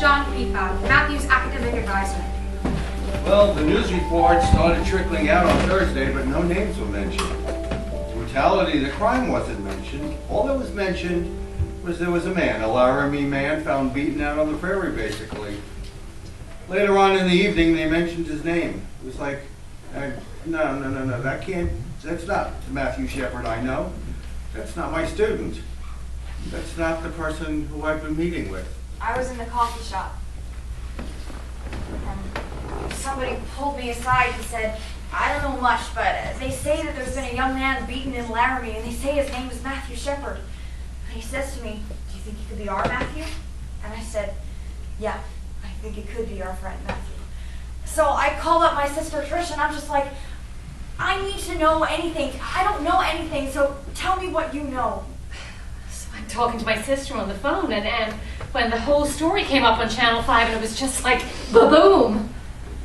John Peacock, Matthew's academic advisor. Well, the news reports started trickling out on Thursday, but no names were mentioned. Brutality, the crime wasn't mentioned. All that was mentioned was there was a man, a Laramie man, found beaten out on the prairie, basically. Later on in the evening, they mentioned his name. It was like, no, that's not Matthew Shepard I know. That's not my student. That's not the person who I've been meeting with. I was in the coffee shop. And somebody pulled me aside and said, I don't know much, but they say that there's been a young man beaten in Laramie, and they say his name is Matthew Shepard. And he says to me, do you think he could be our Matthew? And I said, yeah, I think it could be our friend Matthew. So I called up my sister Trish, and I'm just like, I need to know anything. I don't know anything, so tell me what you know. So I'm talking to my sister on the phone, and when the whole story came up on Channel 5, and it was just like, ba-boom.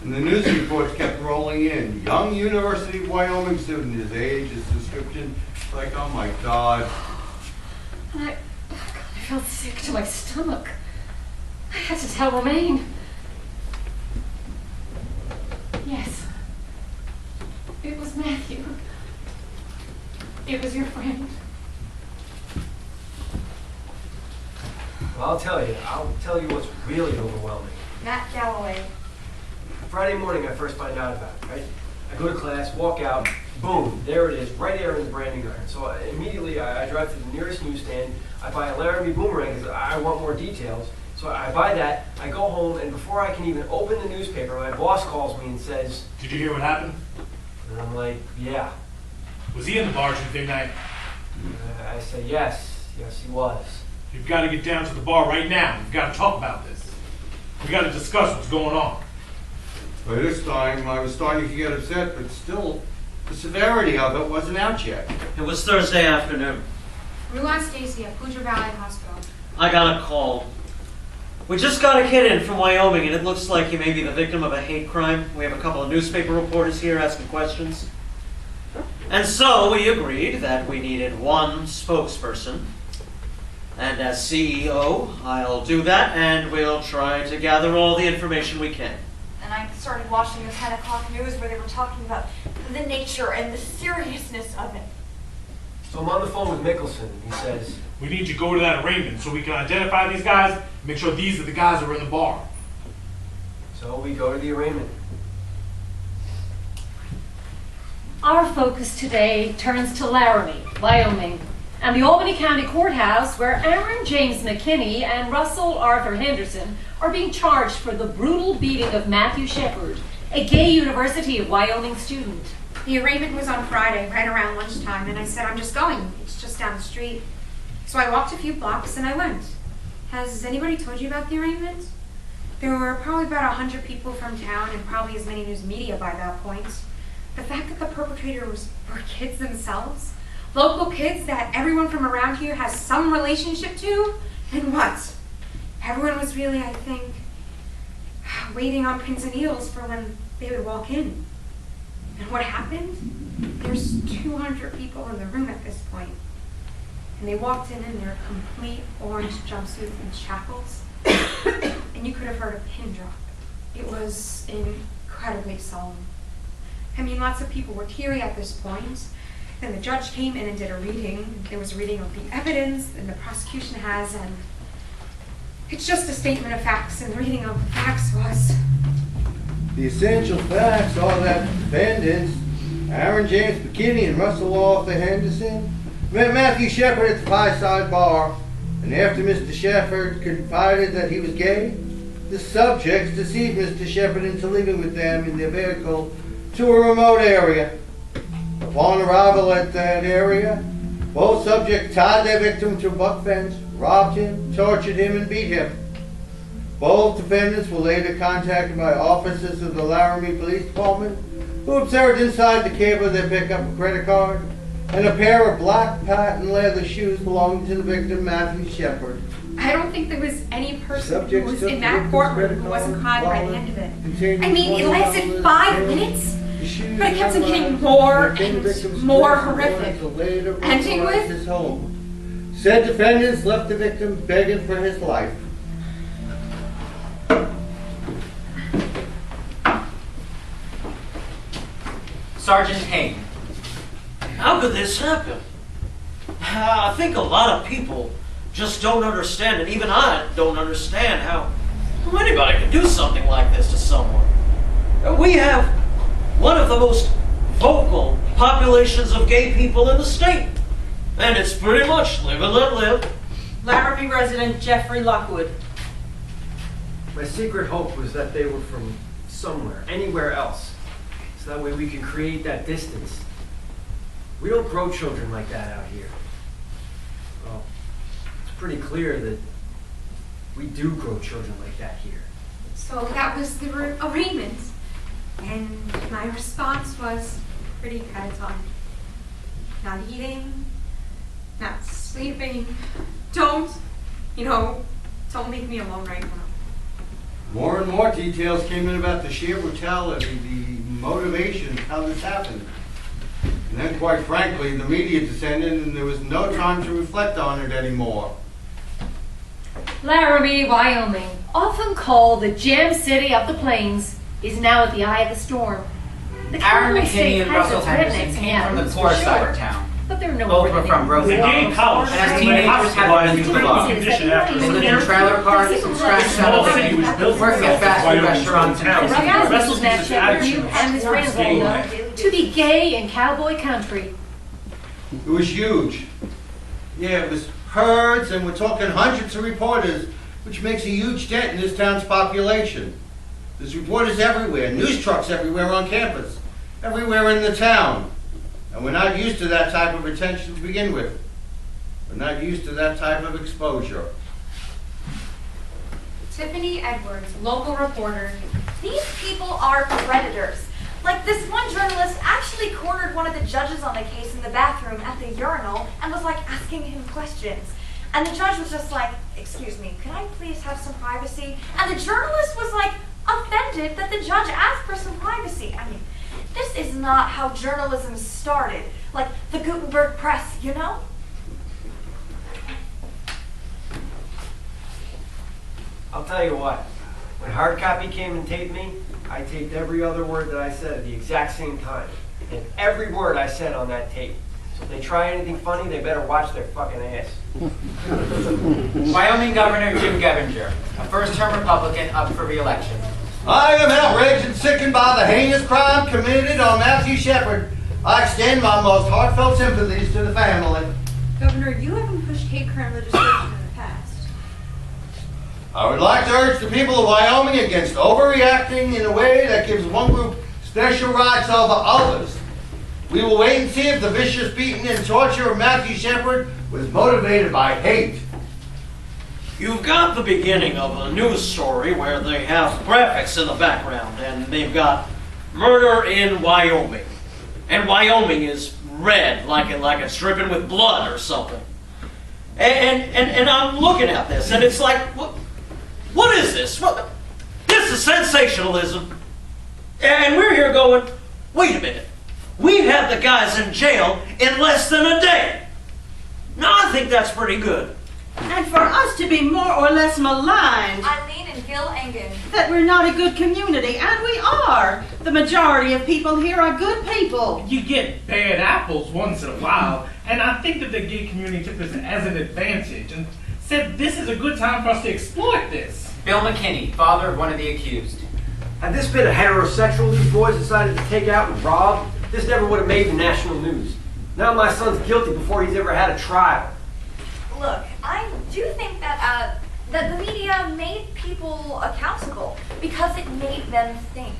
And the news reports kept rolling in. Young University of Wyoming student, his age, his description. Like, oh my God. And I felt sick to my stomach. I had to tell Romaine. Yes. It was Matthew. It was your friend. Well, I'll tell you what's really overwhelming. Matt Galloway. Friday morning, I first find out about it, right? I go to class, walk out, boom, there it is, right there in the branding iron. So immediately I drive to the nearest newsstand, I buy a Laramie boomerang because I want more details. So I buy that, I go home, and before I can even open the newspaper, my boss calls me and says, "Did you hear what happened?" And I'm like, yeah. Was he in the bar Tuesday night? I say, yes, he was. You've got to get down to the bar right now. We've got to talk about this. We've got to discuss what's going on. By this time, I was starting to get upset, but still, the severity of it wasn't out yet. It was Thursday afternoon. Ruan Stacy at Poudre Valley Hospital. I got a call. We just got a kid in from Wyoming, and it looks like he may be the victim of a hate crime. We have a couple of newspaper reporters here asking questions. And so we agreed that we needed one spokesperson. And as CEO, I'll do that, and we'll try to gather all the information we can. And I started watching the 10 o'clock news where they were talking about the nature and the seriousness of it. So I'm on the phone with Mickelson, and he says, We need you to go to that arraignment so we can identify these guys and make sure these are the guys that were in the bar. So we go to the arraignment. Our focus today turns to Laramie, Wyoming, and the Albany County Courthouse, where Aaron James McKinney and Russell Arthur Henderson are being charged for the brutal beating of Matthew Shepard, a gay University of Wyoming student. The arraignment was on Friday, right around lunchtime, and I said, I'm just going. It's just down the street. So I walked a few blocks and I went. Has anybody told you about the arraignment? There were probably about 100 people from town and probably as many news media by that point. The fact that the perpetrators were kids themselves, local kids that everyone from around here has some relationship to, and what? Everyone was really, I think, waiting on pins and needles for when they would walk in. And what happened? There's 200 people in the room at this point. And they walked in their complete orange jumpsuits and shackles. And you could have heard a pin drop. It was incredibly solemn. I mean, lots of people were teary at this point. Then the judge came in and did a reading. There was a reading of the evidence and the prosecution has, and it's just a statement of facts, and the reading of the facts was... The essential facts are that defendants, Aaron James McKinney and Russell Arthur Henderson, met Matthew Shepard at the Fireside Bar, and after Mr. Shepard confided that he was gay, the subjects deceived Mr. Shepard into leaving with them in their vehicle to a remote area. Upon arrival at that area, both subjects tied their victim to a buck fence, robbed him, tortured him, and beat him. Both defendants were later contacted by officers of the Laramie Police Department, who observed inside the cab of their pickup a credit card and a pair of black patent leather shoes belonging to the victim, Matthew Shepard. I don't think there was any person who was in that courtroom who wasn't crying by the end of it. I mean, it lasted 5 minutes, but it kept on getting more and more horrific. Ending with... his home. Said defendants left the victim begging for his life. Sergeant Hain. How could this happen? I think a lot of people just don't understand, and even I don't understand how anybody can do something like this to someone. We have one of the most vocal populations of gay people in the state, and it's pretty much live and let live. Laramie resident Jeffrey Lockwood. My secret hope was that they were from somewhere, anywhere else. So that way we can create that distance. We don't grow children like that out here. Well, it's pretty clear that we do grow children like that here. So that was the arraignment. And my response was pretty catatonic. Not eating, not sleeping. Don't leave me alone right now. More and more details came in about the sheer brutality, the motivation, how this happened. And then, quite frankly, the media descended and there was no time to reflect on it anymore. Laramie, Wyoming, often called the Gem City of the Plains, is now at the eye of the storm. The Aaron capital McKinney state and has Russell its Henderson rednecks, came yeah, from the that's poor for side sure. of town. But they're no Both more were from than The gay college. And as teenagers had been through clubs. Condition after They lived in trailer parks and scratched out small of city was built working at fast food restaurants and town. places. Russell's Matt Shepard, you and his friends all know, to be gay in cowboy country. It was huge. Yeah, it was herds, and we're talking hundreds of reporters, which makes a huge dent in this town's population. There's reporters everywhere, news trucks everywhere on campus, everywhere in the town. And we're not used to that type of attention to begin with. We're not used to that type of exposure. Tiffany Edwards, local reporter. These people are predators. Like, this one journalist actually cornered one of the judges on the case in the bathroom at the urinal and was, like, asking him questions. And the judge was just like, "Excuse me, can I please have some privacy?" And the journalist was, like, offended that the judge asked for some privacy. I mean, this is not how journalism started. Like, the Gutenberg press, you know? I'll tell you what, when hard copy came and taped me, I taped every other word that I said at the exact same time. And every word I said on that tape. So if they try anything funny, they better watch their fucking ass. Wyoming Governor Jim Gevinger, a first-term Republican up for re-election. I am outraged and sickened by the heinous crime committed on Matthew Shepard. I extend my most heartfelt sympathies to the family. Governor, you haven't pushed hate crime legislation in the past. I would like to urge the people of Wyoming against overreacting in a way that gives one group special rights over others. We will wait and see if the vicious beating and torture of Matthew Shepard was motivated by hate. You've got the beginning of a news story where they have graphics in the background, and they've got murder in Wyoming. And Wyoming is red, like it's dripping with blood or something. And I'm looking at this, and it's like, what is this? This is sensationalism. And we're here going, wait a minute. We had the guys in jail in less than a day. Now, I think that's pretty good. And for us to be more or less maligned Eileen and Gil Engen. that we're not a good community, and we are. The majority of people here are good people. You get bad apples once in a while, and I think that the gay community took this as an advantage and said this is a good time for us to exploit this. Bill McKinney, father of one of the accused. Had this been a heterosexual these boys decided to take out and rob, this never would have made the national news. Now my son's guilty before he's ever had a trial. Look, I do think that that the media made people accountable because it made them think.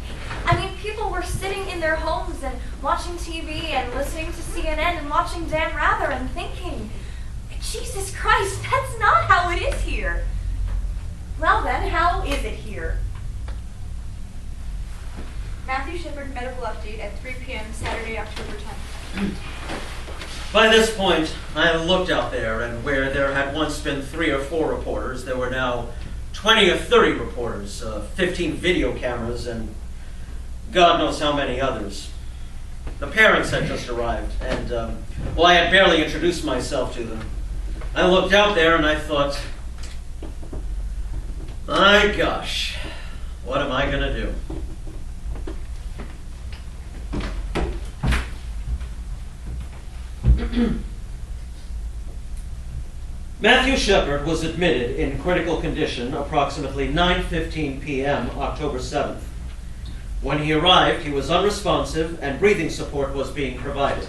I mean, people were sitting in their homes and watching TV and listening to CNN and watching Dan Rather and thinking, Jesus Christ, that's not how it is here. Well then, how is it here? Matthew Shepard medical update at 3 p.m. Saturday, October 10th. By this point, I had looked out there, and where there had once been 3 or 4 reporters, there were now 20 or 30 reporters, 15 video cameras, and God knows how many others. The parents had just arrived, and, I had barely introduced myself to them. I looked out there and I thought, my gosh, what am I going to do? Matthew Shepard was admitted in critical condition approximately 9:15 p.m. October 7th. When he arrived, he was unresponsive and breathing support was being provided.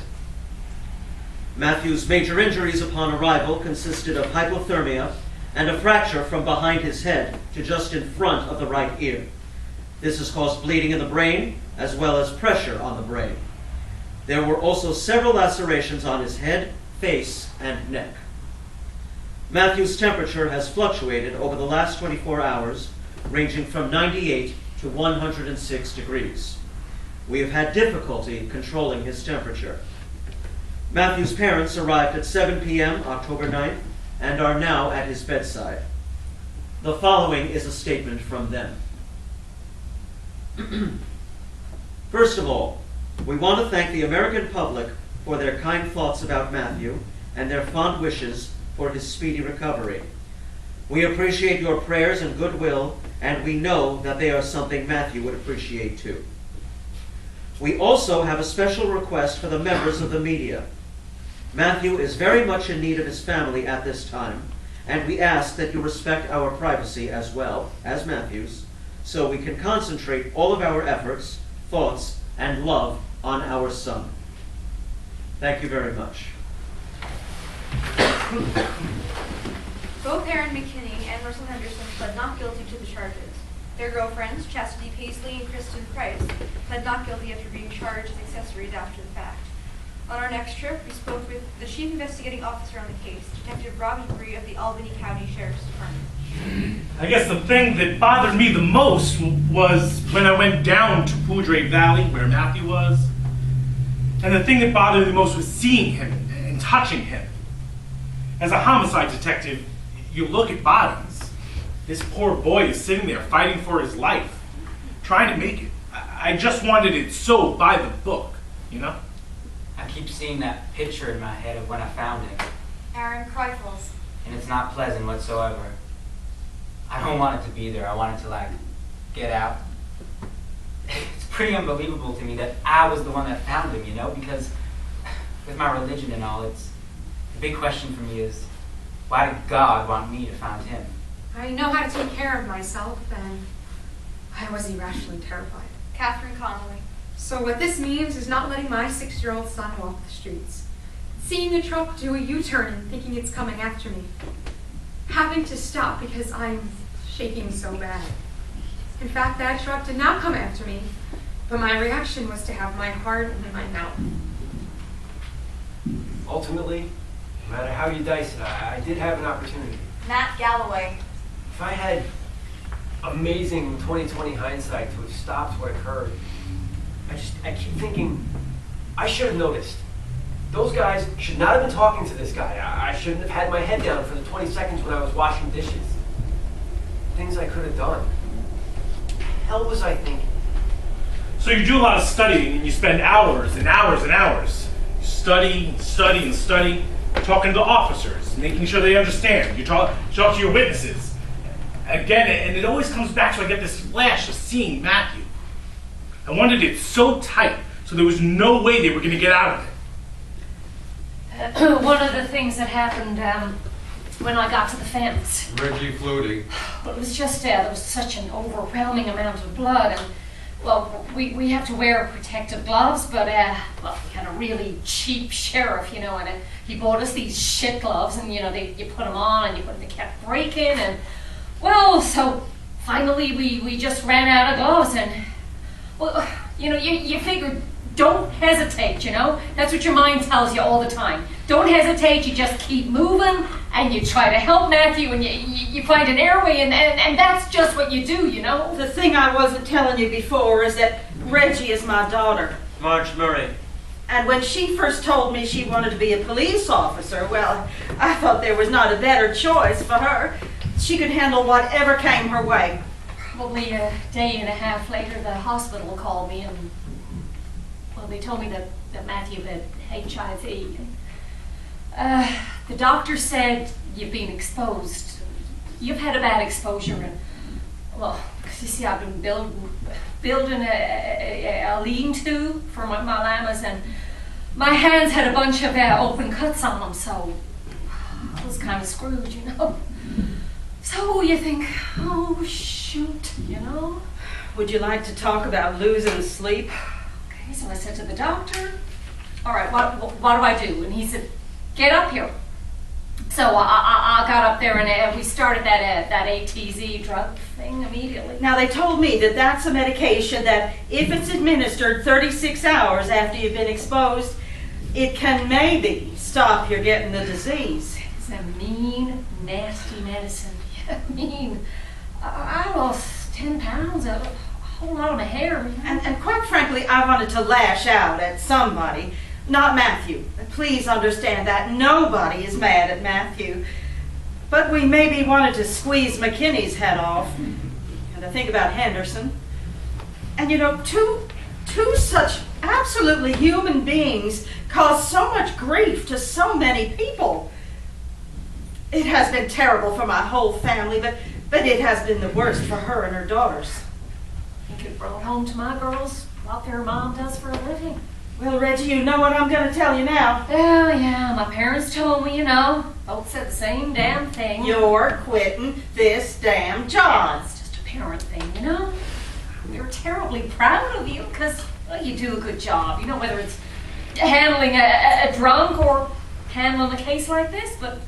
Matthew's major injuries upon arrival consisted of hypothermia and a fracture from behind his head to just in front of the right ear. This has caused bleeding in the brain as well as pressure on the brain. There were also several lacerations on his head, face, and neck. Matthew's temperature has fluctuated over the last 24 hours, ranging from 98 to 106 degrees. We have had difficulty controlling his temperature. Matthew's parents arrived at 7 p.m. October 9th and are now at his bedside. The following is a statement from them. First of all, we want to thank the American public for their kind thoughts about Matthew and their fond wishes for his speedy recovery. We appreciate your prayers and goodwill, and we know that they are something Matthew would appreciate too. We also have a special request for the members of the media. Matthew is very much in need of his family at this time, and we ask that you respect our privacy as well as Matthew's, so we can concentrate all of our efforts, thoughts, and love on our son. Thank you very much. Both Aaron McKinney and Russell Henderson pled not guilty to the charges. Their girlfriends, Chastity Paisley and Kristen Price, pled not guilty after being charged as accessories after the fact. On our next trip, we spoke with the chief investigating officer on the case, Detective Robbie Bree of the Albany County Sheriff's Department. I guess the thing that bothered me the most was when I went down to Poudre Valley, where Matthew was. And the thing that bothered me the most was seeing him and touching him. As a homicide detective, you look at bodies. This poor boy is sitting there fighting for his life, trying to make it. I just wanted it so by the book, you know? I keep seeing that picture in my head of when I found him, Aaron Kreifels. and it's not pleasant whatsoever. I don't want it to be there. I want it to, like, get out. It's pretty unbelievable to me that I was the one that found him, you know, because with my religion and all, the big question for me is, why did God want me to find him? I know how to take care of myself, and I was irrationally terrified. Catherine Connolly. So what this means is not letting my 6-year-old son walk the streets. Seeing a truck do a U-turn and thinking it's coming after me. Having to stop because I'm shaking so bad. In fact, that truck did not come after me, but my reaction was to have my heart in my mouth. Ultimately, no matter how you dice it, I did have an opportunity. Matt Galloway. If I had amazing 20/20 hindsight to have stopped what occurred, I keep thinking, I should have noticed. Those guys should not have been talking to this guy. I shouldn't have had my head down for the 20 seconds when I was washing dishes. Things I could have done. What the hell was I thinking? So you do a lot of studying and you spend hours and hours and hours. You study and study and study, talking to officers, making sure they understand. You talk to your witnesses. Again, and it always comes back to I get this flash of seeing Matthew. I wanted it so tight, so there was no way they were going to get out of it. One of the things that happened when I got to the fence. Reggie floating. Well, it was just there was such an overwhelming amount of blood, and well, we have to wear protective gloves, but well, we had a really cheap sheriff, you know, and he bought us these shit gloves, and you know, you put them on, and they kept breaking, and well, so finally we just ran out of gloves, and well, you know, you figure. Don't hesitate, you know? That's what your mind tells you all the time. Don't hesitate, you just keep moving, and you try to help Matthew, and you find an airway, and that's just what you do, you know? The thing I wasn't telling you before is that Reggie is my daughter. Marge Murray. And when she first told me she wanted to be a police officer, well, I thought there was not a better choice for her. She could handle whatever came her way. Probably a day and a half later, the hospital called me, and well, they told me that Matthew had HIV. The doctor said, you've been exposed. You've had a bad exposure. And, well, because you see, I've been building a lean-to for my llamas, and my hands had a bunch of open cuts on them, so I was kind of screwed, you know. So you think, oh shoot, you know. Would you like to talk about losing sleep? Okay, so I said to the doctor, all right, what do I do? And he said, get up here. So I got up there and we started that ATZ drug thing immediately. Now, they told me that that's a medication that if it's administered 36 hours after you've been exposed, it can maybe stop your getting the disease. It's a mean, nasty medicine. Yeah, mean. I lost 10 pounds, a whole lot of my hair. You know? And quite frankly, I wanted to lash out at somebody. Not Matthew. Please understand that nobody is mad at Matthew. But we maybe wanted to squeeze McKinney's head off. And to think about Henderson. And you know, two such absolutely human beings cause so much grief to so many people. It has been terrible for my whole family, but it has been the worst for her and her daughters. I think it brought home to my girls what their mom does for a living. Well, Reggie, you know what I'm going to tell you now. Yeah, my parents told me, you know, both said the same damn thing. You're quitting this damn job. Yeah, it's just a parent thing, you know. They're terribly proud of you because, well, you do a good job, you know, whether it's handling a drunk or handling a case like this, but,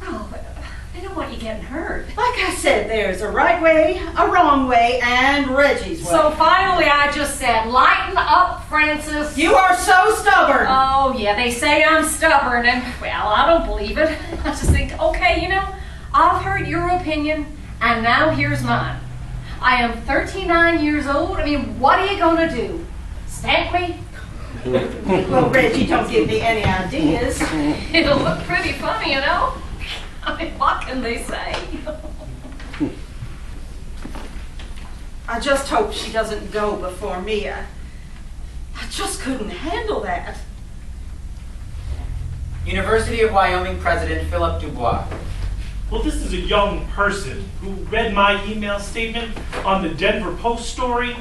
oh, but they don't want you getting hurt. Like I said, there's a right way, a wrong way, and Reggie's way. So finally I just said, lighten up, Francis. You are so stubborn. Oh, yeah, they say I'm stubborn, and, well, I don't believe it. I just think, okay, you know, I've heard your opinion, and now here's mine. I am 39 years old. I mean, what are you going to do? Stamp me? Well, Reggie, don't give me any ideas. It'll look pretty funny, you know. I mean, what can they say? I just hope she doesn't go before me. I just couldn't handle that. University of Wyoming President Philip Dubois. Well, this is a young person who read my email statement on the Denver Post story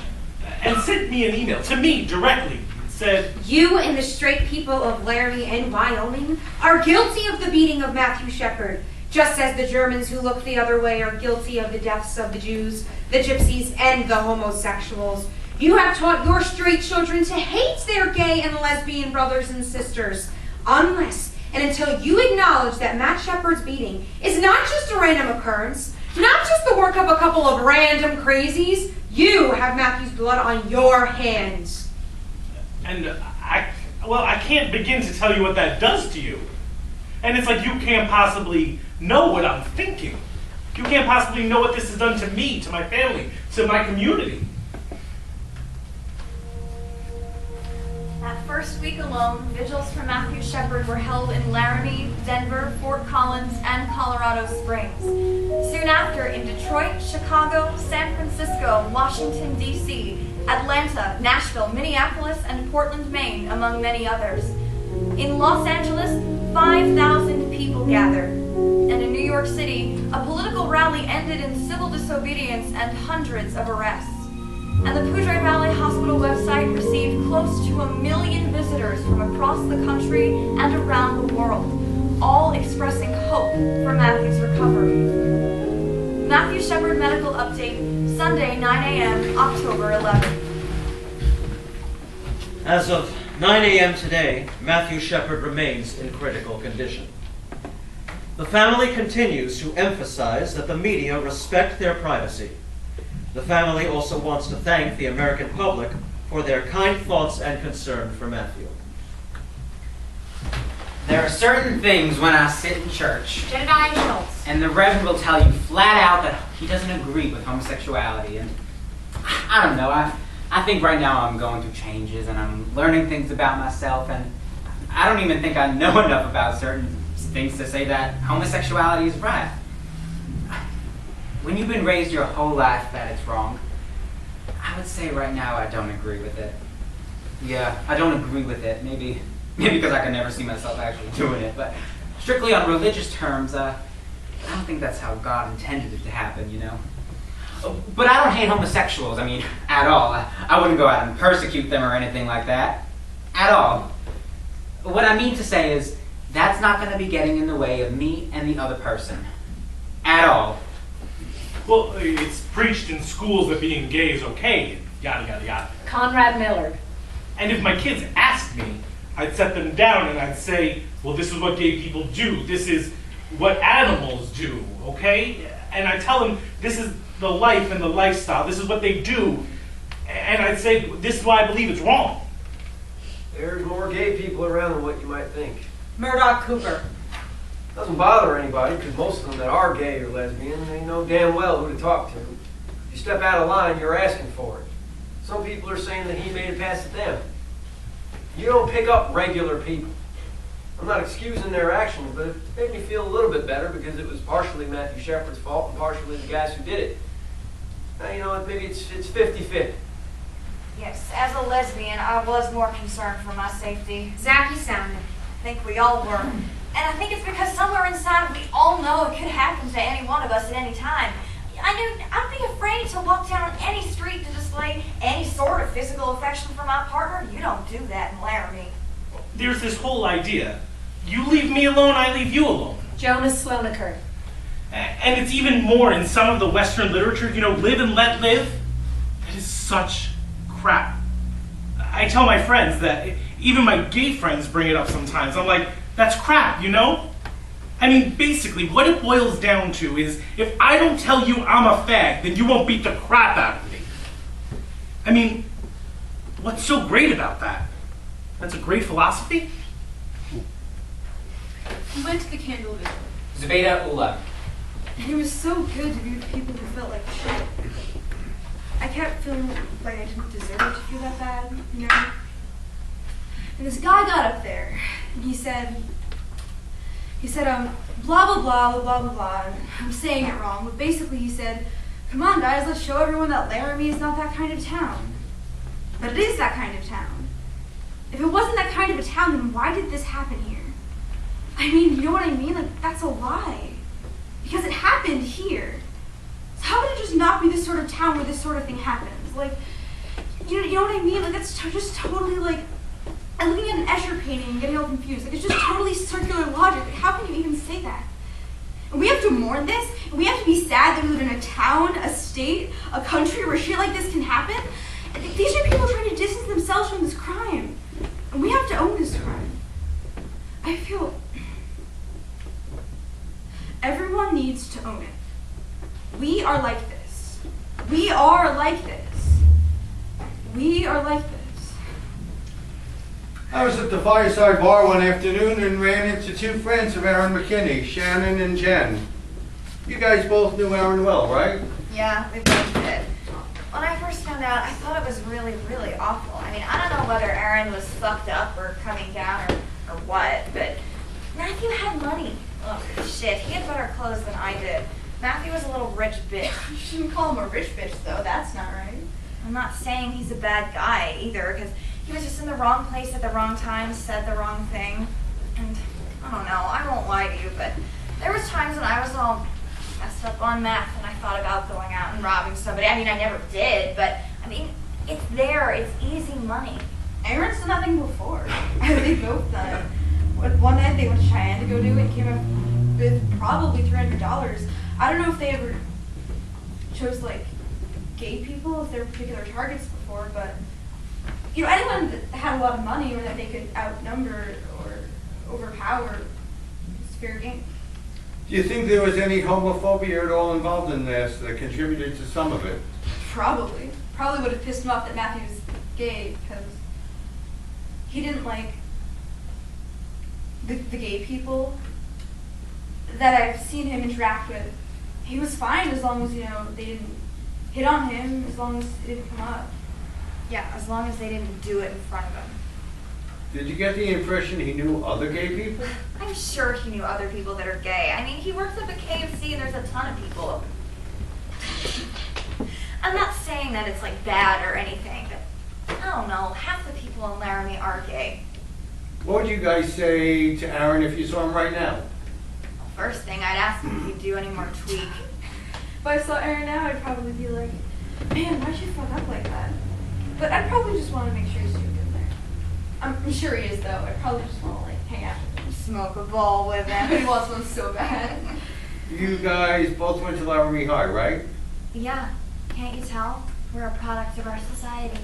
and sent me an email to me directly. It said, You and the straight people of Laramie and Wyoming are guilty of the beating of Matthew Shepard, just as the Germans who look the other way are guilty of the deaths of the Jews, the gypsies, and the homosexuals. You have taught your straight children to hate their gay and lesbian brothers and sisters, unless and until you acknowledge that Matt Shepard's beating is not just a random occurrence, not just the work of a couple of random crazies. You have Matthew's blood on your hands. and I can't begin to tell you what that does to you. And it's like you can't possibly know what I'm thinking. You can't possibly know what this has done to me, to my family, to my community. That first week alone, vigils for Matthew Shepard were held in Laramie, Denver, Fort Collins, and Colorado Springs. Soon after, in Detroit, Chicago, San Francisco, Washington, D.C., Atlanta, Nashville, Minneapolis, and Portland, Maine, among many others. In Los Angeles, 5,000 people gathered. And in New York City, a political rally ended in civil disobedience and hundreds of arrests. And the Poudre Valley Hospital website received close to 1 million visitors from across the country and around the world, all expressing hope for Matthew's recovery. Matthew Shepard Medical Update, Sunday, 9 a.m., October 11th. As of 9 a.m. today, Matthew Shepard remains in critical condition. The family continues to emphasize that the media respect their privacy. The family also wants to thank the American public for their kind thoughts and concern for Matthew. There are certain things when I sit in church, Jedediah Schultz. and the Reverend will tell you flat out that he doesn't agree with homosexuality. And I don't know, I think right now I'm going through changes and I'm learning things about myself, and I don't even think I know enough about certain things to say that homosexuality is right. When you've been raised your whole life that it's wrong, I would say right now I don't agree with it. Yeah, I don't agree with it. Maybe because I can never see myself actually doing it, but strictly on religious terms, I don't think that's how God intended it to happen, you know? But I don't hate homosexuals, I mean, at all. I wouldn't go out and persecute them or anything like that. At all. What I mean to say is, that's not going to be getting in the way of me and the other person. At all. Well, it's preached in schools that being gay is okay, and yada, yada, yada. Conrad Miller. And if my kids asked me, I'd set them down and I'd say, well, this is what gay people do. This is what animals do, okay? And I tell them, this is the life and the lifestyle. This is what they do. And I'd say, this is why I believe it's wrong. There's more gay people around than what you might think. Murdoch Cooper. Doesn't bother anybody, because most of them that are gay or lesbian, they know damn well who to talk to. If you step out of line, you're asking for it. Some people are saying that he made it past them. You don't pick up regular people. I'm not excusing their actions, but it made me feel a little bit better because it was partially Matthew Shepard's fault and partially the guys who did it. Now, you know what, maybe it's 50-50. Yes, as a lesbian, I was more concerned for my safety. Zach, you sounded. I think we all were. And I think it's because somewhere inside we all know it could happen to any one of us at any time. I'd be afraid to walk down any street to display any sort of physical affection for my partner. You don't do that in Laramie. There's this whole idea. You leave me alone, I leave you alone. Jonas Slonaker. And it's even more in some of the Western literature, you know, live and let live. That is such crap. I tell my friends that, even my gay friends bring it up sometimes. I'm like, that's crap, you know? I mean, basically, what it boils down to is, if I don't tell you I'm a fag, then you won't beat the crap out of me. I mean, what's so great about that? That's a great philosophy? We went to the candle vigil. Zubeda Ula. And it was so good to be with people who felt like shit. I kept feeling like I didn't deserve to feel that bad, you know? And this guy got up there, and he said, blah, blah, blah, blah, blah, blah. I'm saying it wrong, but basically he said, come on, guys, let's show everyone that Laramie is not that kind of town. But it is that kind of town. If it wasn't that kind of a town, then why did this happen here? I mean, you know what I mean? Like, that's a lie. Because it happened here. So how would it just not be this sort of town where this sort of thing happens? Like, you know what I mean? Like, that's just totally like, I'm looking at an Escher painting and getting all confused. Like, it's just totally circular logic. Like, how can you even say that? And we have to mourn this, and we have to be sad that we live in a town, a state, a country where shit like this can happen. And these are people trying to distance themselves from this crime. And we have to own this crime. I feel everyone needs to own it. We are like this. We are like this. We are like this. I was at the Fireside Bar one afternoon and ran into two friends of Aaron McKinney, Shannon and Jen. You guys both knew Aaron well, right? Yeah, we both did. When I first found out, I thought it was really, really awful. I mean, I don't know whether Aaron was fucked up or coming down or what, but Matthew had money. Ugh, shit, he had better clothes than I did. Matthew was a little rich bitch. You shouldn't call him a rich bitch, though. That's not right. I'm not saying he's a bad guy either, because he was just in the wrong place at the wrong time, said the wrong thing. And I don't know, I won't lie to you, but there was times when I was all messed up on meth and I thought about going out and robbing somebody. I mean, I never did, but I mean, it's there, it's easy money. Aaron's done that thing before. They both done it. One night they went to Cheyenne to go do it and came up with probably $300. I don't know if they ever chose like gay people as their particular targets before, but you know, anyone that had a lot of money or that they could outnumber or overpower is fair game. Do you think there was any homophobia at all involved in this that contributed to some of it? Probably would have pissed him off that Matthew was gay because he didn't like the gay people that I've seen him interact with. He was fine as long as, you know, they didn't hit on him, as long as it didn't come up. Yeah, as long as they didn't do it in front of him. Did you get the impression he knew other gay people? I'm sure he knew other people that are gay. I mean, he works up at KFC and there's a ton of people. I'm not saying that it's like bad or anything, but I don't know, half the people in Laramie are gay. What would you guys say to Aaron if you saw him right now? First thing, I'd ask him if he'd do any more tweak. If I saw Aaron now, I'd probably be like, man, why'd you fuck up like that? But I'd probably just want to make sure he's doing good there. I'm sure he is, though. I probably just want to, like, hang out with him. Smoke a ball with him. He wants one so bad. You guys both went to Laramie High, right? Yeah, can't you tell? We're a product of our society.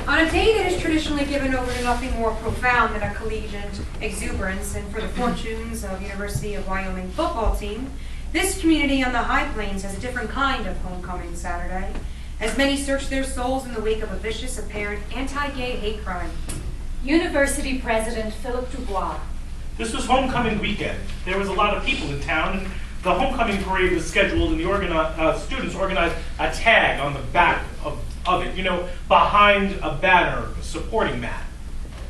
On a day that is traditionally given over to nothing more profound than a collegiate exuberance and for the fortunes of University of Wyoming football team, this community on the High Plains has a different kind of homecoming Saturday, as many search their souls in the wake of a vicious, apparent anti-gay hate crime. University President Philip Dubois. This was homecoming weekend. There was a lot of people in town, and the homecoming parade was scheduled, and the students organized a tag on the back of it, behind a banner supporting that.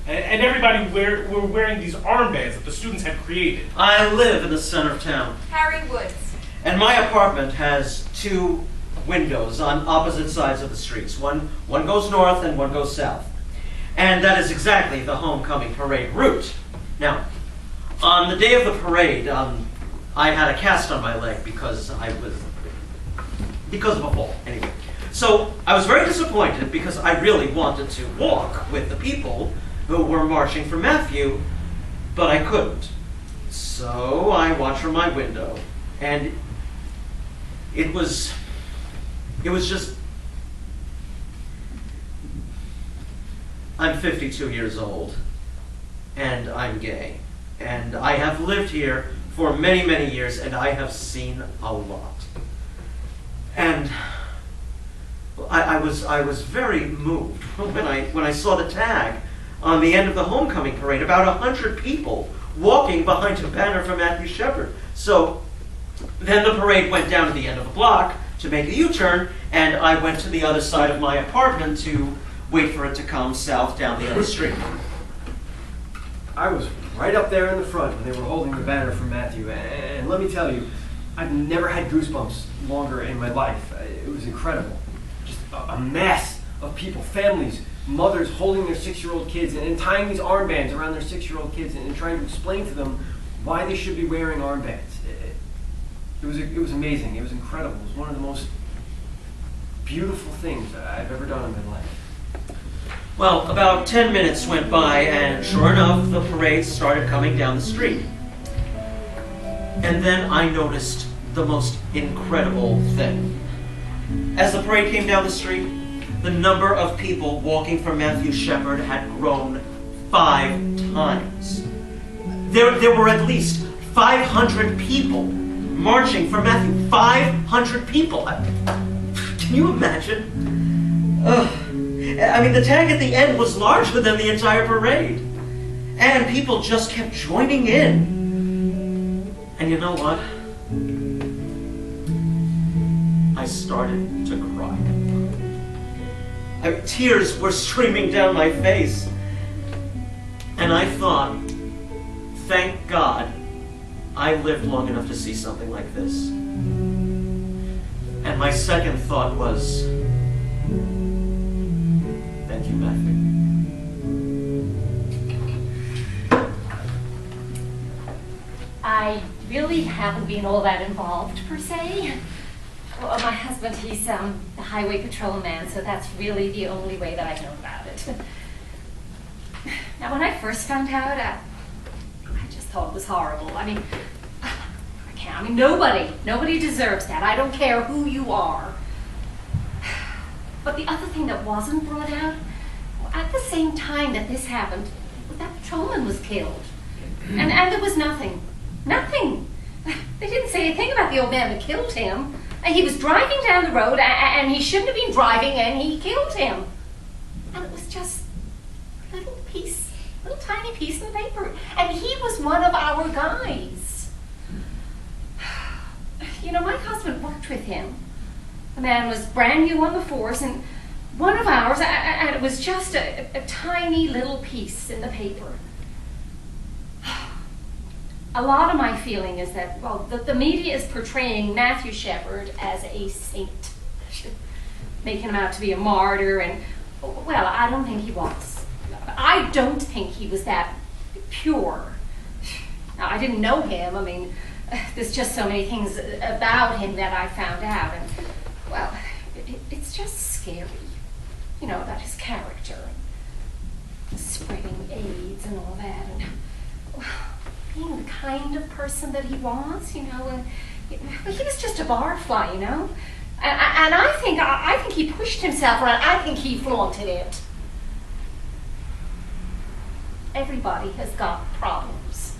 And everybody were wearing these armbands that the students had created. I live in the center of town. Harry Woods. And my apartment has 2 windows on opposite sides of the streets. One goes north and one goes south. And that is exactly the homecoming parade route. Now, on the day of the parade, I had a cast on my leg because of a fall, anyway. So I was very disappointed because I really wanted to walk with the people who were marching for Matthew, but I couldn't. So I watched from my window, and it was just, I'm 52 years old, and I'm gay, and I have lived here for many, many years, and I have seen a lot. And I was very moved when I saw the tag on the end of the homecoming parade, about 100 people walking behind a banner for Matthew Shepard. So then the parade went down to the end of the block to make a U-turn, and I went to the other side of my apartment to wait for it to come south down the other street. I was right up there in the front when they were holding the banner for Matthew, and let me tell you, I've never had goosebumps longer in my life. It was incredible. Just a mass of people, families, mothers holding their 6-year-old kids and tying these armbands around their 6-year-old kids and trying to explain to them why they should be wearing armbands. It was amazing. It was incredible. It was one of the most beautiful things I've ever done in my life. Well, about 10 minutes went by, and sure enough, the parade started coming down the street. And then I noticed the most incredible thing. As the parade came down the street, the number of people walking for Matthew Shepard had grown 5 times. There were at least 500 people marching for Matthew. 500 people. Can you imagine? I mean, the tag at the end was larger than the entire parade. And people just kept joining in. And you know what? I started to cry. Tears were streaming down my face. And I thought, thank God I lived long enough to see something like this. And my second thought was, thank you, Matthew. I really haven't been all that involved, per se. Well, my husband, he's the highway patrolman, so that's really the only way that I know about it. Now, when I first found out, I just thought it was horrible. I mean, nobody deserves that. I don't care who you are. But the other thing that wasn't brought out, at the same time that this happened, that patrolman was killed. And there was nothing. Nothing. They didn't say anything about the old man that killed him. He was driving down the road, and he shouldn't have been driving, and he killed him. And it was just a little tiny piece in the paper. And he was one of our guys. You know, my husband worked with him. The man was brand new on the force, and one of ours, and it was just a tiny little piece in the paper. A lot of my feeling is that, well, the media is portraying Matthew Shepard as a saint, making him out to be a martyr, and, well, I don't think he was. I don't think he was that pure. Now, I didn't know him. I mean, there's just so many things about him that I found out, and, well, it's just scary. you know, about his character, and spreading AIDS and all that, and well, being the kind of person that he was, you know, and he was just a barfly, you know. And I think he pushed himself around. I think he flaunted it. Everybody has got problems.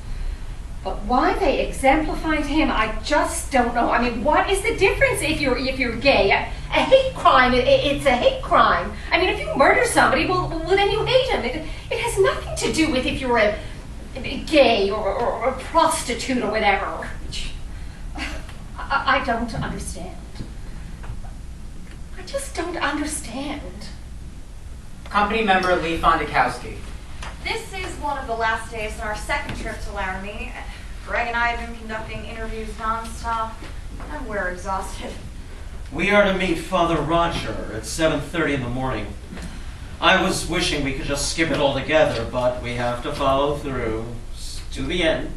But why they exemplified him, I just don't know. I mean, what is the difference if you're gay? A hate crime, it's a hate crime. I mean, if you murder somebody, well then you hate him. It has nothing to do with if you're a gay or a prostitute or whatever. I don't understand. I just don't understand. Company member Lee Fondakowski. This is one of the last days on our second trip to Laramie. Greg and I have been conducting interviews nonstop, and we're exhausted. We are to meet Father Roger at 7:30 in the morning. I was wishing we could just skip it altogether, but we have to follow through to the end.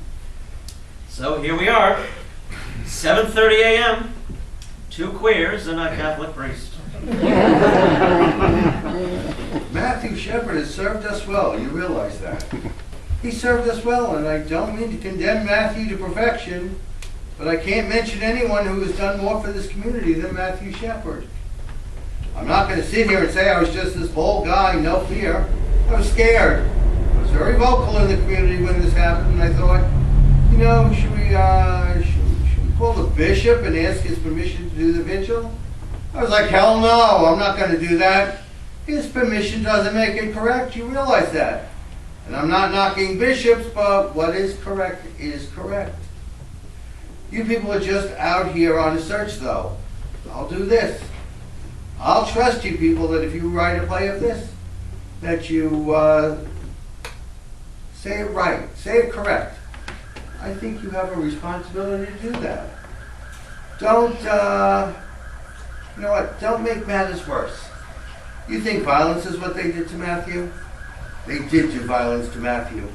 So here we are, 7:30 a.m., 2 queers and a Catholic priest. Matthew Shepard has served us well, you realize that. He served us well, and I don't mean to condemn Matthew to perfection, but I can't mention anyone who has done more for this community than Matthew Shepard. I'm not going to sit here and say I was just this bold guy, no fear. I was scared. I was very vocal in the community when this happened, and I thought, you know, should we call the bishop and ask his permission to do the vigil? I was like, hell no, I'm not going to do that. His permission doesn't make it correct, you realize that. And I'm not knocking bishops, but what is correct is correct. You people are just out here on a search, though. I'll do this. I'll trust you people that if you write a play of this, that you say it right, say it correct. I think you have a responsibility to do that. Don't, you know what, don't make matters worse. You think violence is what they did to Matthew? They did do violence to Matthew.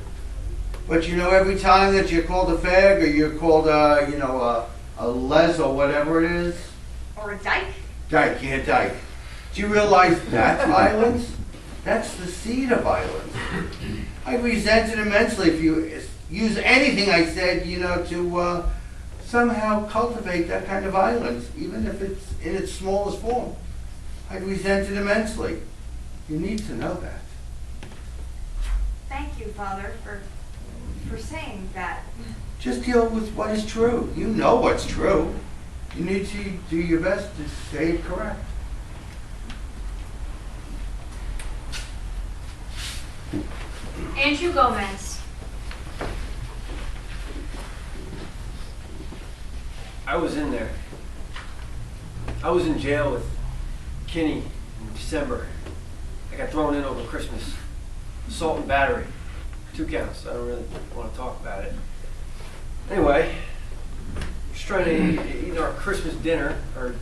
But you know, every time that you're called a fag or you're called, you know, a les or whatever it is. Or a dyke? Dyke, yeah, dyke. Do you realize that's violence? That's the seed of violence. I resent it immensely if you use anything I said, you know, to somehow cultivate that kind of violence, even if it's in its smallest form. I resent it immensely. You need to know that. Thank you, Father, for saying that. Just deal with what is true. You know what's true. You need to do your best to say it correct. Andrew Gomez. I was in there. I was in jail with Kinney in December. I got thrown in over Christmas. Assault and battery. 2 counts. I don't really want to talk about it. Anyway, just trying to eat our Christmas dinner, or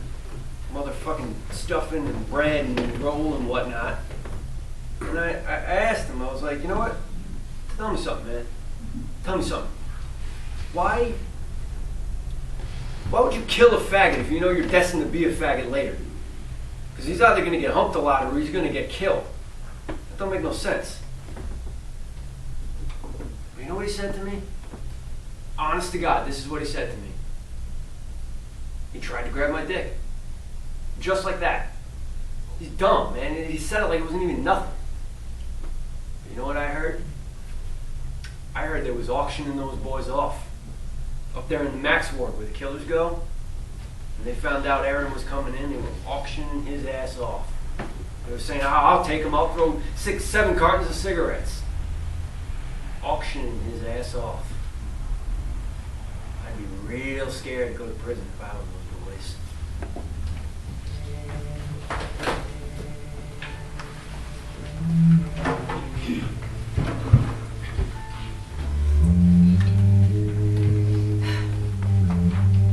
motherfucking stuffing and bread and roll and whatnot. And I asked him, I was like, you know what? Tell me something, man. Tell me something. Why would you kill a faggot if you know you're destined to be a faggot later? Because he's either going to get humped a lot or he's going to get killed. That don't make no sense. But you know what he said to me? Honest to God, this is what he said to me. He tried to grab my dick. Just like that. He's dumb, man. He said it like it wasn't even nothing. But you know what I heard? I heard they was auctioning those boys off. Up there in the Max Ward where the killers go. And they found out Aaron was coming in, they were auctioning his ass off. They were saying, I'll take him, I'll throw 6, 7 cartons of cigarettes. Auctioning his ass off. I'd be real scared to go to prison if I was those boys.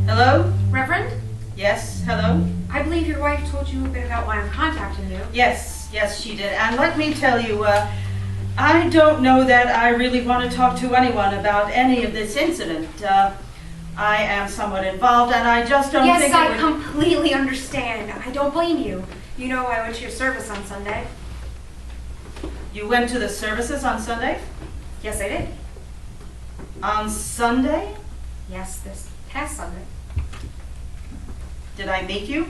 Hello? Reverend? Yes, hello? I believe your wife told you a bit about why I'm contacting you. Yes, she did. And let me tell you, I don't know that I really want to talk to anyone about any of this incident. I am somewhat involved, and I just don't think Yes, I it would... completely understand. I don't blame you. You know I went to your service on Sunday. You went to the services on Sunday? Yes, I did. On Sunday? Yes, this past Sunday. Did I meet you?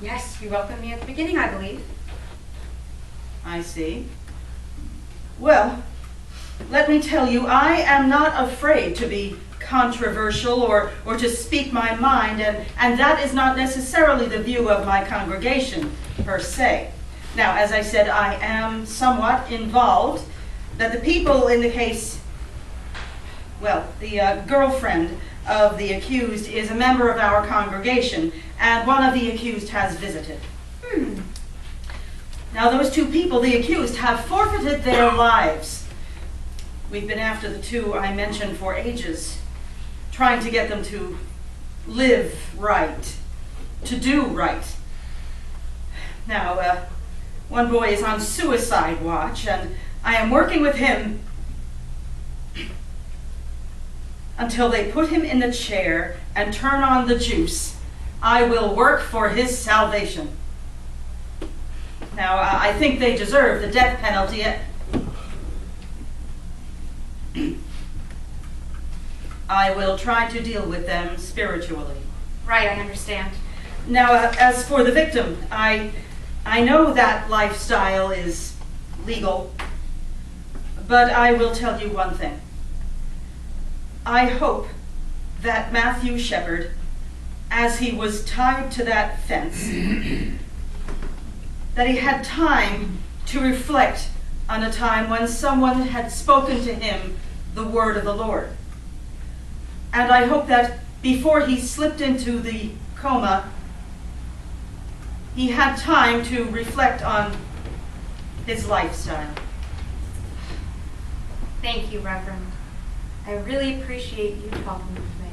Yes, you welcomed me at the beginning, I believe. I see. Well, let me tell you, I am not afraid to be controversial or to speak my mind, and that is not necessarily the view of my congregation, per se. Now, as I said, I am somewhat involved, that the people in the case, well, the girlfriend of the accused is a member of our congregation, and one of the accused has visited. Now, those two people, the accused, have forfeited their lives. We've been after the two I mentioned for ages, trying to get them to live right, to do right. Now, one boy is on suicide watch, and I am working with him until they put him in the chair and turn on the juice. I will work for his salvation. Now, I think they deserve the death penalty. I will try to deal with them spiritually. Right, I understand. Now, as for the victim, I know that lifestyle is legal, but I will tell you one thing. I hope that Matthew Shepard, as he was tied to that fence, that he had time to reflect on a time when someone had spoken to him the word of the Lord. And I hope that before he slipped into the coma, he had time to reflect on his lifestyle. Thank you, Reverend. I really appreciate you talking with me.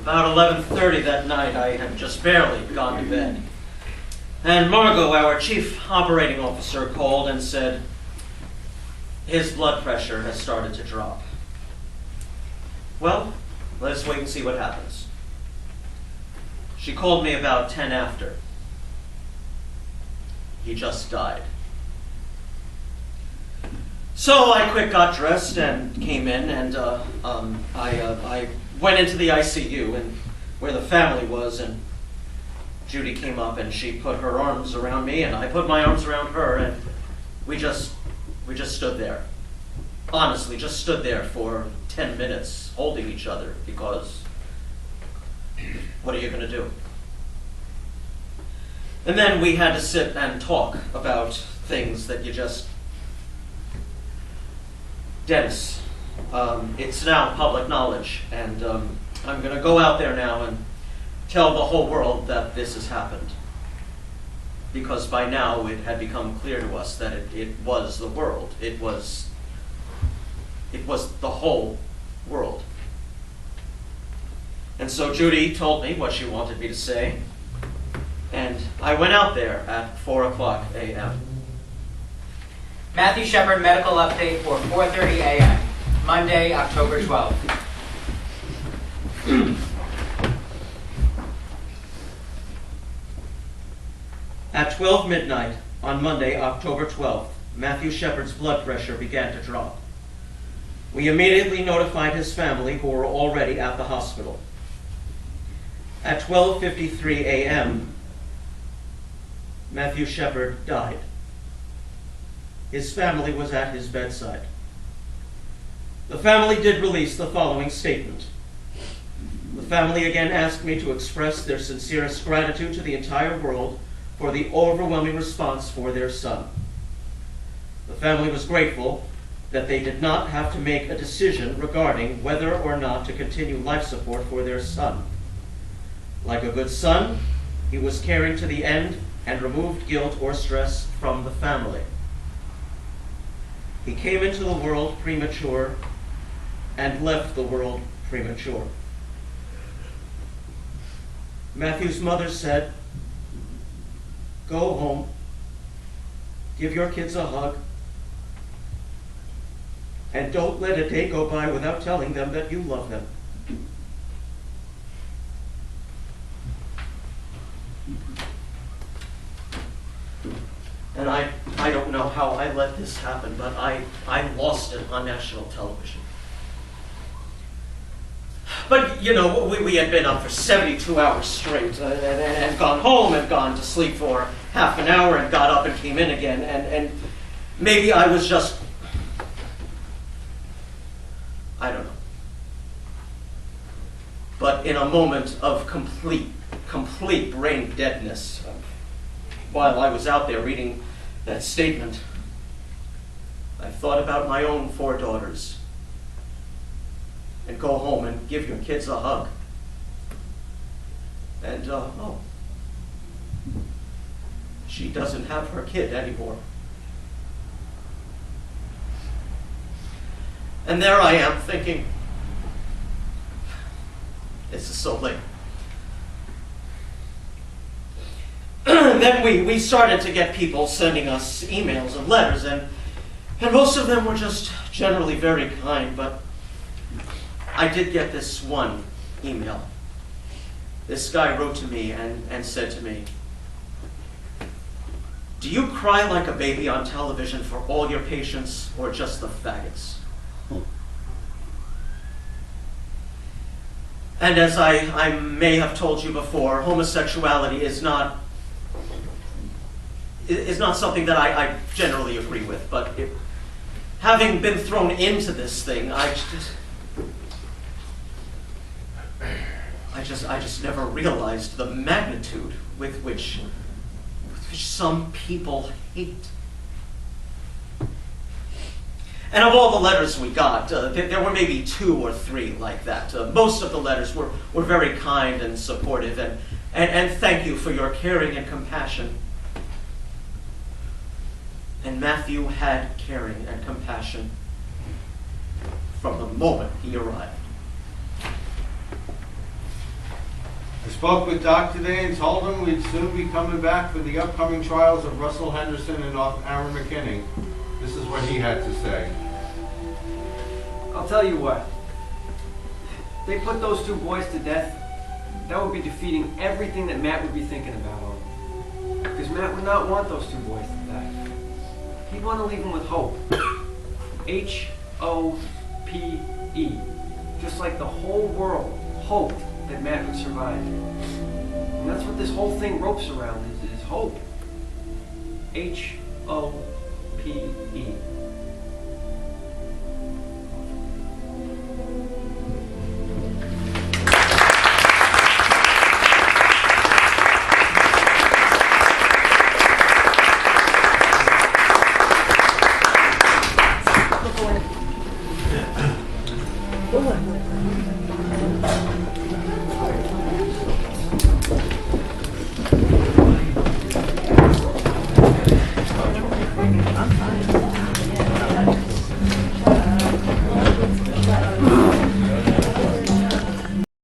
About 11:30 that night, I had just barely gone to bed. And Margot, our chief operating officer, called and said his blood pressure has started to drop. Well, let's wait and see what happens. She called me about 10 after. He just died. So I quick got dressed and came in, and I went into the ICU and where the family was, and Judy came up and she put her arms around me and I put my arms around her, and we just stood there. Honestly, just stood there for 10 minutes holding each other, because what are you going to do? And then we had to sit and talk about things that you just... Dennis, it's now public knowledge, and I'm going to go out there now and tell the whole world that this has happened. Because by now it had become clear to us that it was the world. It was the whole world. And so Judy told me what she wanted me to say, and I went out there at 4:00 a.m. Matthew Shepard medical update for 4:30 a.m. Monday, October 12th. At 12 midnight on Monday, October 12th, Matthew Shepard's blood pressure began to drop. We immediately notified his family, who were already at the hospital. At 12:53 a.m., Matthew Shepard died. His family was at his bedside. The family did release the following statement. The family again asked me to express their sincerest gratitude to the entire world for the overwhelming response for their son. The family was grateful that they did not have to make a decision regarding whether or not to continue life support for their son. Like a good son, he was caring to the end and removed guilt or stress from the family. He came into the world premature and left the world premature. Matthew's mother said, "Go home, give your kids a hug, And don't let a day go by without telling them that you love them. And I don't know how I let this happen, but I lost it on national television. But, you know, we had been up for 72 hours straight and gone home and gone to sleep for half an hour and got up and came in again. And maybe I was just, I don't know. But in a moment of complete brain deadness, while I was out there reading that statement, I thought about my own 4 daughters. And go home and give your kids a hug. And, she doesn't have her kid anymore. And there I am thinking, this is so late. Then we started to get people sending us emails and letters, and most of them were just generally very kind, but I did get this one email. This guy wrote to me and said to me, "Do you cry like a baby on television for all your patients or just the faggots?" And as I may have told you before, homosexuality is not something that I generally agree with, but having been thrown into this thing, I just never realized the magnitude with which some people hate. And of all the letters we got, there were maybe 2 or 3 like that. Most of the letters were very kind and supportive, and thank you for your caring and compassion. And Matthew had caring and compassion from the moment he arrived. I spoke with Doc today and told him we'd soon be coming back for the upcoming trials of Russell Henderson and Aaron McKinney. This is what he had to say. I'll tell you what. If they put those 2 boys to death, that would be defeating everything that Matt would be thinking about on them. Because Matt would not want those 2 boys to die. He'd want to leave them with hope. H-O-P-E. Just like the whole world hoped that Matt would survive. And that's what this whole thing ropes around is hope. H-O-P-E.